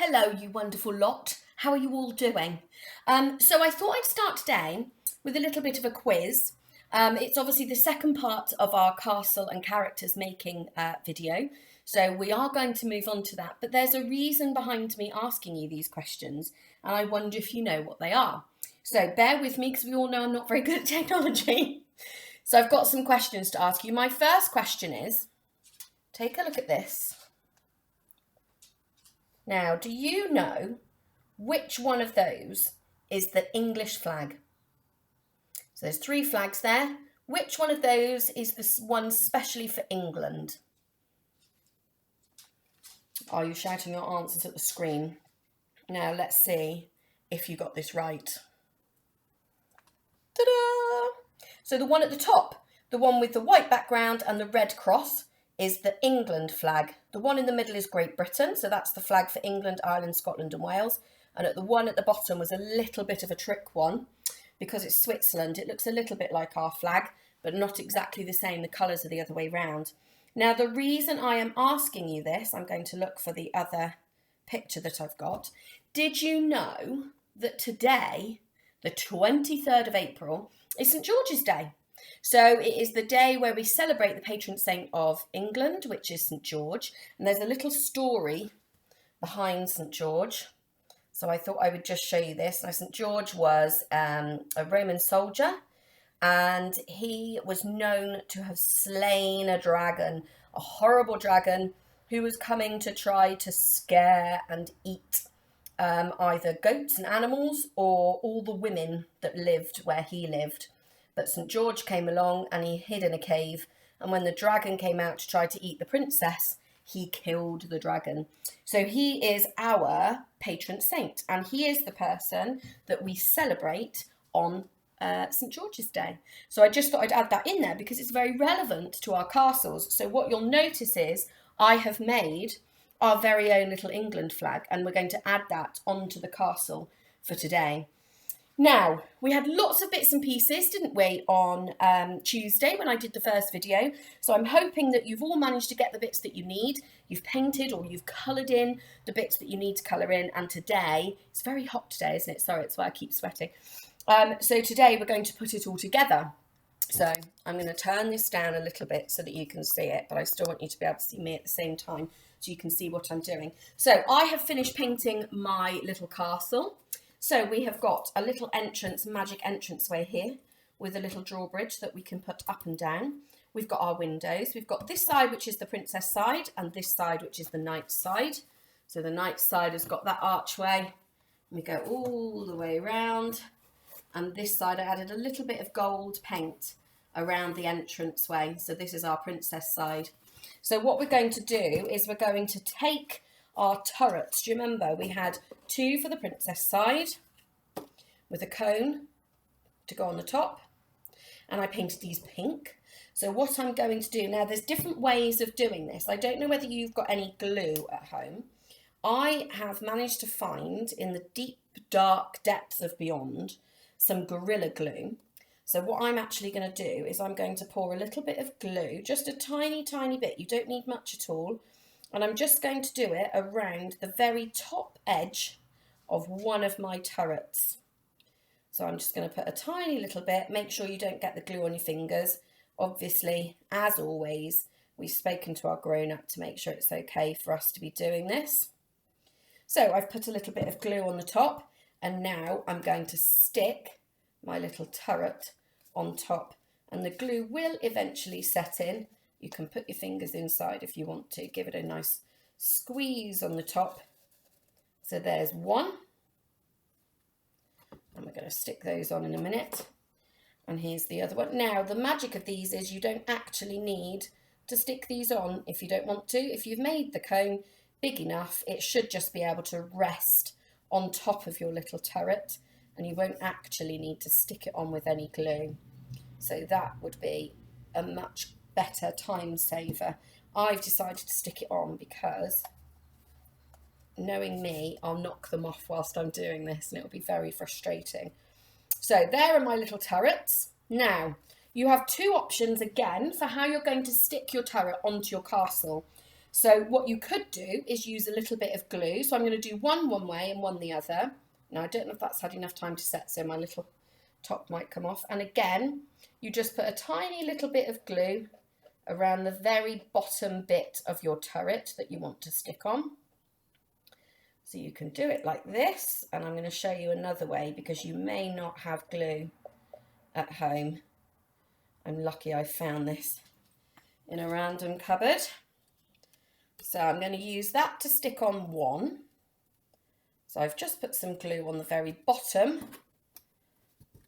Hello, you wonderful lot. How are you all doing? So I thought I'd start today with a little bit of a quiz. It's obviously the second part of our castle and characters making video. So we are going to move on to that. But there's a reason behind me asking you these questions. And I wonder if you know what they are. So bear with me because we all know I'm not very good at technology. So I've got some questions to ask you. My first question is, take a look at this. Now, do you know which one of those is the English flag? So there's three flags there. Which one of those is the one specially for England? Are you shouting your answers at the screen? Now, let's see if you got this right. Ta-da! So the one at the top, the one with the white background and the red cross, is the England flag. The one in the middle is Great Britain, so that's the flag for England, Ireland, Scotland and Wales. And the one at the bottom was a little bit of a trick one because it's Switzerland. It looks a little bit like our flag, but not exactly the same. The colours are the other way round. Now, the reason I am asking you this, I'm going to look for the other picture that I've got. Did you know that today, the 23rd of April, is St George's Day? So it is the day where we celebrate the patron saint of England, which is St George. And there's a little story behind St George. So I thought I would just show you this. Now, St George was a Roman soldier, and he was known to have slain a dragon, a horrible dragon who was coming to try to scare and eat either goats and animals or all the women that lived where he lived. But St George came along and he hid in a cave, and when the dragon came out to try to eat the princess, he killed the dragon. So he is our patron saint, and he is the person that we celebrate on St George's Day. So I just thought I'd add that in there because it's very relevant to our castles. So what you'll notice is I have made our very own little England flag, and we're going to add that onto the castle for today. Now, we had lots of bits and pieces, didn't we, on Tuesday when I did the first video. So I'm hoping that you've all managed to get the bits that you need. You've painted or you've coloured in the bits that you need to colour in. And today, it's very hot today, isn't it? Sorry, it's why I keep sweating. So today we're going to put it all together. So I'm going to turn this down a little bit so that you can see it, but I still want you to be able to see me at the same time so you can see what I'm doing. So I have finished painting my little castle. So we have got a little entrance, magic entranceway here with a little drawbridge that we can put up and down. We've got our windows. We've got this side, which is the princess side, and this side, which is the knight side. So the knight side has got that archway. We go all the way around. And this side, I added a little bit of gold paint around the entranceway. So this is our princess side. So what we're going to do is we're going to take our turrets. Do you remember we had two for the princess side with a cone to go on the top, and I painted these pink. So what I'm going to do now, there's different ways of doing this. I don't know whether you've got any glue at home. I have managed to find in the deep dark depths of beyond some Gorilla Glue. So what I'm actually going to do is I'm going to pour a little bit of glue, just a tiny bit. You don't need much at all. And I'm just going to do it around the very top edge of one of my turrets. So I'm just going to put a tiny little bit. Make sure you don't get the glue on your fingers. Obviously, as always, we've spoken to our grown-up to make sure it's okay for us to be doing this. So I've put a little bit of glue on the top, and now I'm going to stick my little turret on top. And the glue will eventually set in. You can put your fingers inside if you want to. Give it a nice squeeze on the top. So there's one. And we're going to stick those on in a minute. And here's the other one. Now, the magic of these is you don't actually need to stick these on if you don't want to. If you've made the cone big enough, it should just be able to rest on top of your little turret. And you won't actually need to stick it on with any glue. So that would be a much better time saver. I've decided to stick it on because, knowing me, I'll knock them off whilst I'm doing this and it'll be very frustrating. So there are my little turrets. Now, you have two options again for how you're going to stick your turret onto your castle. So what you could do is use a little bit of glue. So I'm going to do one way and one the other. Now I don't know if that's had enough time to set, so my little top might come off. And again, you just put a tiny little bit of glue around the very bottom bit of your turret that you want to stick on. So you can do it like this, and I'm going to show you another way because you may not have glue at home. I'm lucky I found this in a random cupboard. So I'm going to use that to stick on one. So I've just put some glue on the very bottom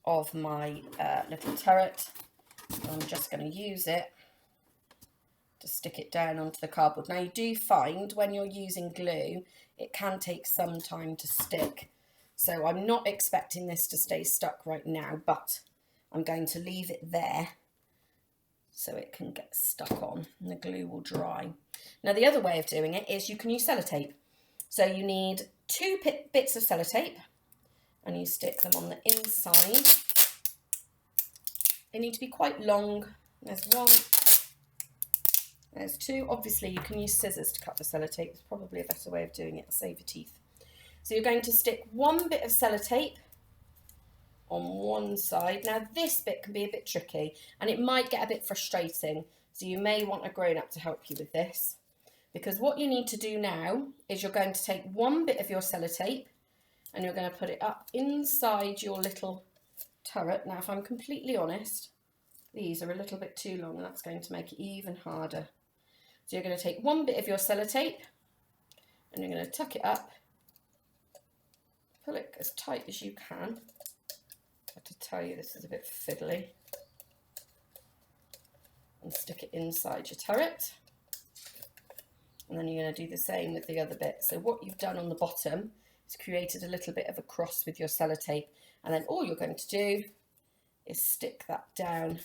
of my little turret. I'm just going to use it to stick it down onto the cardboard. Now you do find when you're using glue, it can take some time to stick. So I'm not expecting this to stay stuck right now, but I'm going to leave it there so it can get stuck on and the glue will dry. Now the other way of doing it is you can use sellotape. So you need 2 bits of sellotape and you stick them on the inside. They need to be quite long. There's 1, there's 2. Obviously you can use scissors to cut the sellotape. It's probably a better way of doing it, save your teeth. So you're going to stick 1 bit of sellotape on one side. Now this bit can be a bit tricky and it might get a bit frustrating, so you may want a grown-up to help you with this, because what you need to do now is you're going to take 1 bit of your sellotape and you're going to put it up inside your little turret. Now if I'm completely honest, these are a little bit too long and that's going to make it even harder. So you're going to take 1 bit of your sellotape and you're going to tuck it up, pull it as tight as you can. I have to tell you, this is a bit fiddly. And stick it inside your turret. And then you're going to do the same with the other bit. So what you've done on the bottom is created a little bit of a cross with your sellotape. And then all you're going to do is stick that down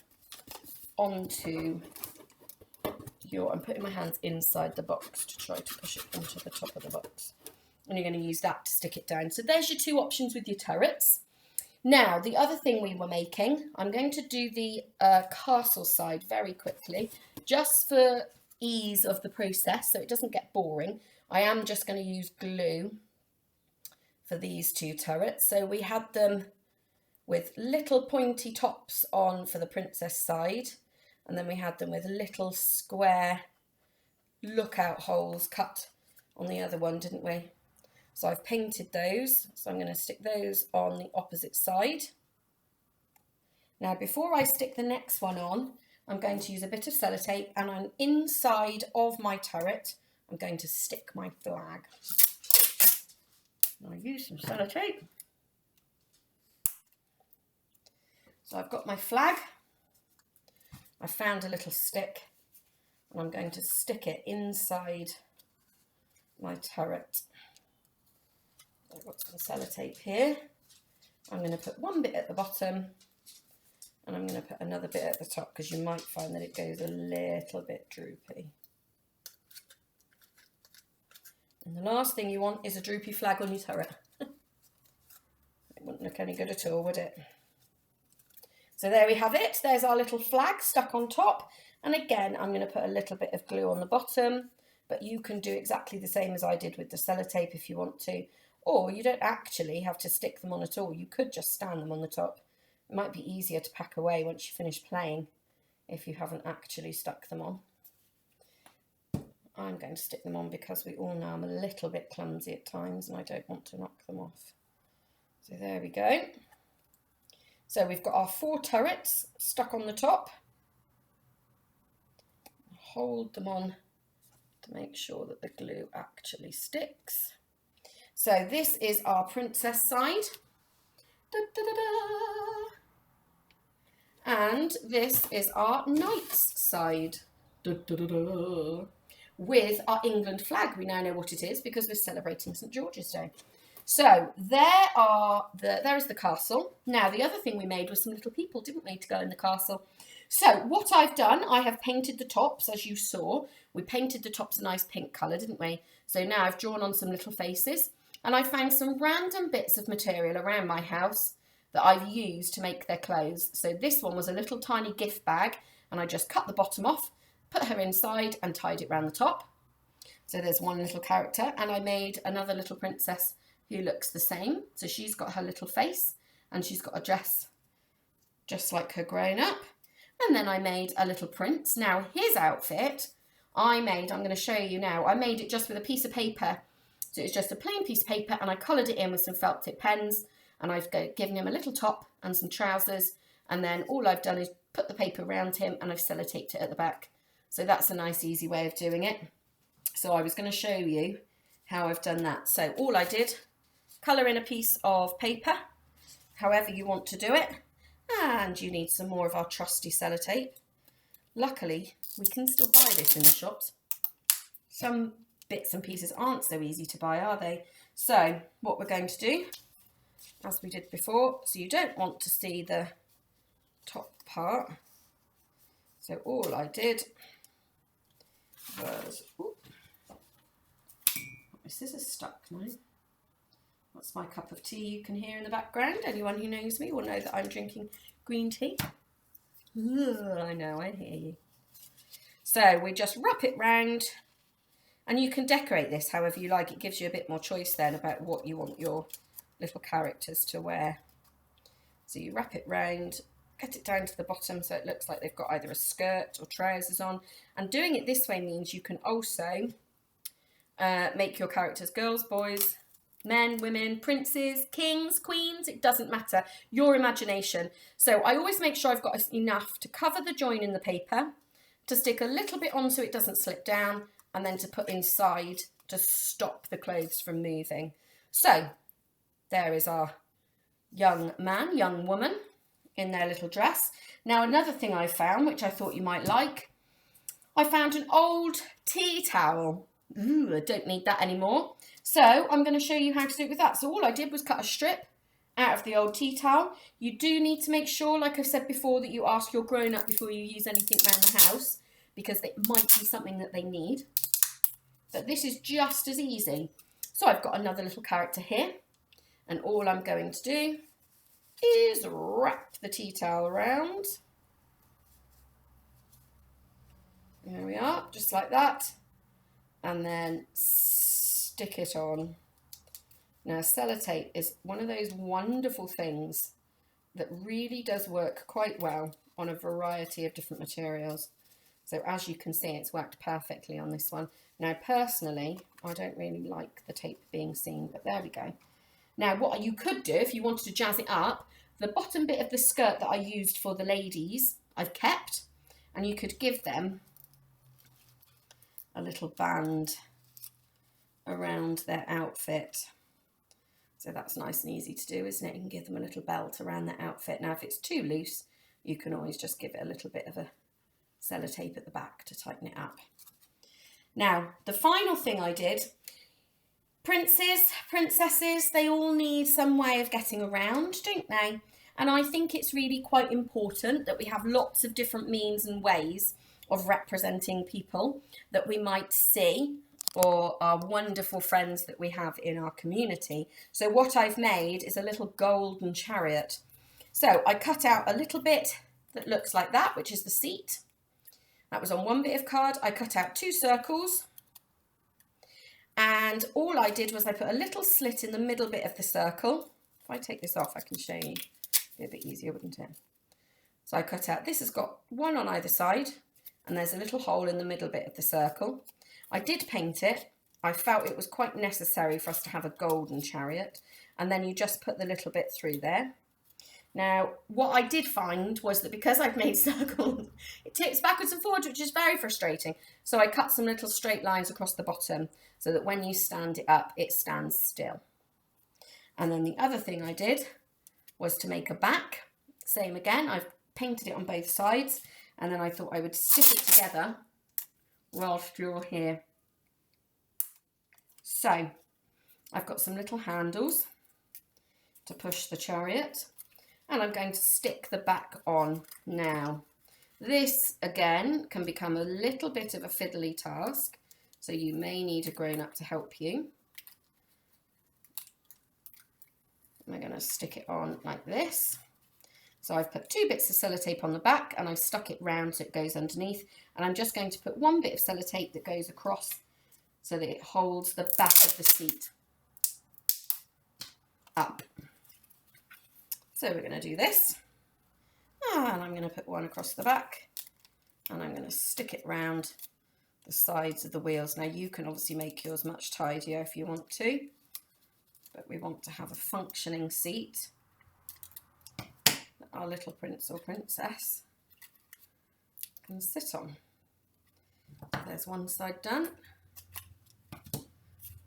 onto your, I'm putting my hands inside the box to try to push it onto the top of the box. And you're going to use that to stick it down. So there's your 2 options with your turrets. Now, the other thing we were making, I'm going to do the castle side very quickly, just for ease of the process, so it doesn't get boring. I am just going to use glue for these 2 turrets. So we had them with little pointy tops on for the princess side, and then we had them with little square lookout holes cut on the other one, didn't we? So I've painted those, so I'm going to stick those on the opposite side. Now before I stick the next one on, I'm going to use a bit of sellotape, and on inside of my turret, I'm going to stick my flag. I'll use some sellotape. So I've got my flag. I found a little stick, and I'm going to stick it inside my turret. I've got some sellotape here. I'm going to put 1 bit at the bottom and I'm going to put another bit at the top, because you might find that it goes a little bit droopy. And the last thing you want is a droopy flag on your turret. It wouldn't look any good at all, would it? So there we have it. There's our little flag stuck on top. And again, I'm going to put a little bit of glue on the bottom, but you can do exactly the same as I did with the sellotape if you want to. Or you don't actually have to stick them on at all. You could just stand them on the top. It might be easier to pack away once you finish playing if you haven't actually stuck them on. I'm going to stick them on because we all know I'm a little bit clumsy at times and I don't want to knock them off. So there we go. So we've got our 4 turrets stuck on the top. Hold them on to make sure that the glue actually sticks. So this is our princess side. Da, da, da, da. And this is our knight's side. Da, da, da, da. With our England flag. We now know what it is because we're celebrating St. George's Day. So there is the castle. Now the other thing we made was some little people, didn't we, to go in the castle. So what I've done, I have painted the tops, as you saw. We painted the tops a nice pink colour, didn't we? So now I've drawn on some little faces. And I found some random bits of material around my house that I've used to make their clothes. So this one was a little tiny gift bag, and I just cut the bottom off, put her inside and tied it around the top. So there's one little character, and I made another little princess who looks the same. So she's got her little face and she's got a dress just like her grown up. And then I made a little prince. Now his outfit I'm going to show you now. I made it just with a piece of paper. So it's just a plain piece of paper, and I coloured it in with some felt tip pens, and I've given him a little top and some trousers, and then all I've done is put the paper around him and I've sellotaped it at the back. So that's a nice easy way of doing it. So I was going to show you how I've done that. So all I did, colour in a piece of paper, however you want to do it, and you need some more of our trusty sellotape. Luckily, we can still buy this in the shops. Some bits and pieces aren't so easy to buy, are they? So what we're going to do, as we did before, so you don't want to see the top part. So all I did was, my scissors stuck now. That's my cup of tea you can hear in the background. Anyone who knows me will know that I'm drinking green tea. Ugh, I know, I hear you. So we just wrap it round, and you can decorate this however you like. It gives you a bit more choice then about what you want your little characters to wear. So you wrap it round, get it down to the bottom so it looks like they've got either a skirt or trousers on. And doing it this way means you can also make your characters girls, boys, men, women, princes, kings, queens, it doesn't matter, your imagination. So I always make sure I've got enough to cover the join in the paper, to stick a little bit on so it doesn't slip down, and then to put inside to stop the clothes from moving. So there is our young man, young woman in their little dress. Now another thing I found, which I thought you might like, I found an old tea towel. Ooh, I don't need that anymore. So I'm going to show you how to do it with that. So all I did was cut a strip out of the old tea towel. You do need to make sure, like I've said before, that you ask your grown-up before you use anything around the house, because it might be something that they need. But this is just as easy. So I've got another little character here, and all I'm going to do is wrap the tea towel around. There we are, just like that. And then stick it on. Now sellotape is one of those wonderful things that really does work quite well on a variety of different materials. So as you can see, it's worked perfectly on this one. Now personally, I don't really like the tape being seen, but there we go. Now what you could do if you wanted to jazz it up, the bottom bit of the skirt that I used for the ladies, I've kept, and you could give them a little band around their outfit. So that's nice and easy to do, isn't it? You can give them a little belt around their outfit. Now if it's too loose, you can always just give it a little bit of a sellotape at the back to tighten it up. Now the final thing I did, princes, princesses, they all need some way of getting around, don't they? And I think it's really quite important that we have lots of different means and ways of representing people that we might see, or our wonderful friends that we have in our community. So what I've made is a little golden chariot. So I cut out a little bit that looks like that, which is the seat. That was on one bit of card. I cut out 2 circles, and all I did was I put a little slit in the middle bit of the circle. If I take this off, I can show you. It'd be a bit easier, wouldn't it? So I cut out, this has got one on either side, and there's a little hole in the middle bit of the circle. I did paint it. I felt it was quite necessary for us to have a golden chariot, and then you just put the little bit through there. Now, what I did find was that because I've made circles, it tips backwards and forwards, which is very frustrating. So I cut some little straight lines across the bottom so that when you stand it up, it stands still. And then the other thing I did was to make a back. Same again, I've painted it on both sides, and then I thought I would stick it together whilst you're here. So I've got some little handles to push the chariot, and I'm going to stick the back on now. This again can become a little bit of a fiddly task, so you may need a grown-up to help you. I'm going to stick it on like this. So I've put 2 bits of sellotape on the back, and I've stuck it round so it goes underneath, and I'm just going to put 1 bit of sellotape that goes across so that it holds the back of the seat up. So we're going to do this, and I'm going to put one across the back, and I'm going to stick it round the sides of the wheels. Now you can obviously make yours much tidier if you want to, but we want to have a functioning seat that our little prince or princess can sit on. There's one side done.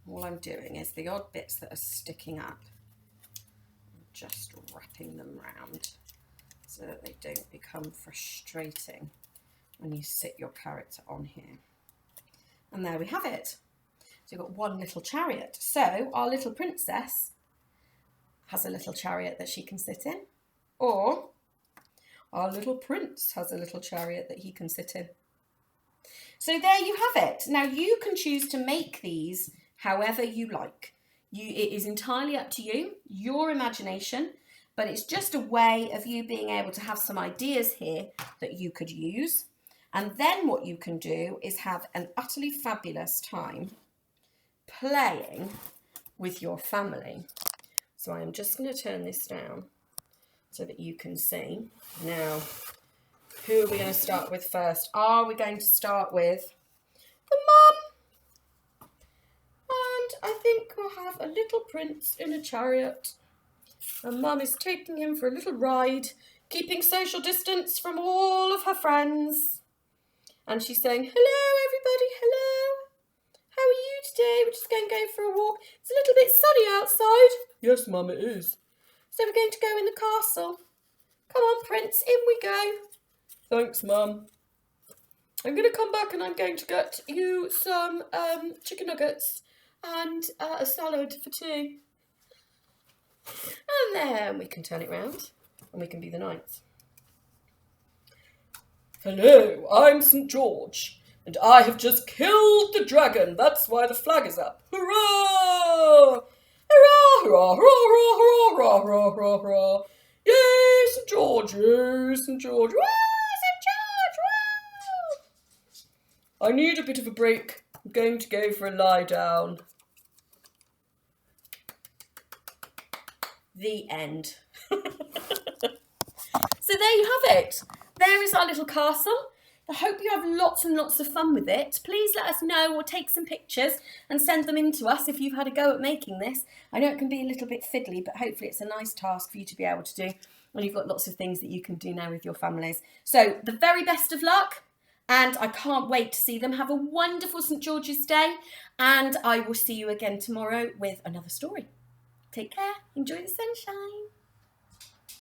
All I'm doing is the odd bits that are sticking up, just wrapping them round so that they don't become frustrating when you sit your character on here. And there we have it. So you've got one little chariot. So our little princess has a little chariot that she can sit in, or our little prince has a little chariot that he can sit in. So there you have it. Now you can choose to make these however you like. It is entirely up to you, your imagination, but it's just a way of you being able to have some ideas here that you could use. And then what you can do is have an utterly fabulous time playing with your family. So I'm just going to turn this down so that you can see. Now, who are we going to start with first? Are we going to start with the mum? And I think we'll have a little prince in a chariot. And mum is taking him for a little ride, keeping social distance from all of her friends. And she's saying, hello everybody, hello. How are you today? We're just going to go for a walk. It's a little bit sunny outside. Yes, mum, it is. So we're going to go in the castle. Come on, Prince, in we go. Thanks, mum. I'm going to come back and I'm going to get you some chicken nuggets and a salad for tea. And then we can turn it round and we can be the knights. Hello, I'm St. George, and I have just killed the dragon. That's why the flag is up. Hurrah! Hurrah, hurrah, hurrah, hurrah, hurrah, hurrah, hurrah, hurrah. Yay, St. George, yay, St. George. Woo, St. George, woo! I need a bit of a break. I'm going to go for a lie down. The end. So there you have it. There is our little castle. I hope you have lots and lots of fun with it. Please let us know or take some pictures and send them in to us if you've had a go at making this. I know it can be a little bit fiddly, but hopefully it's a nice task for you to be able to do. And you've got lots of things that you can do now with your families. So the very best of luck. And I can't wait to see them. Have a wonderful St. George's Day. And I will see you again tomorrow with another story. Take care. Enjoy the sunshine.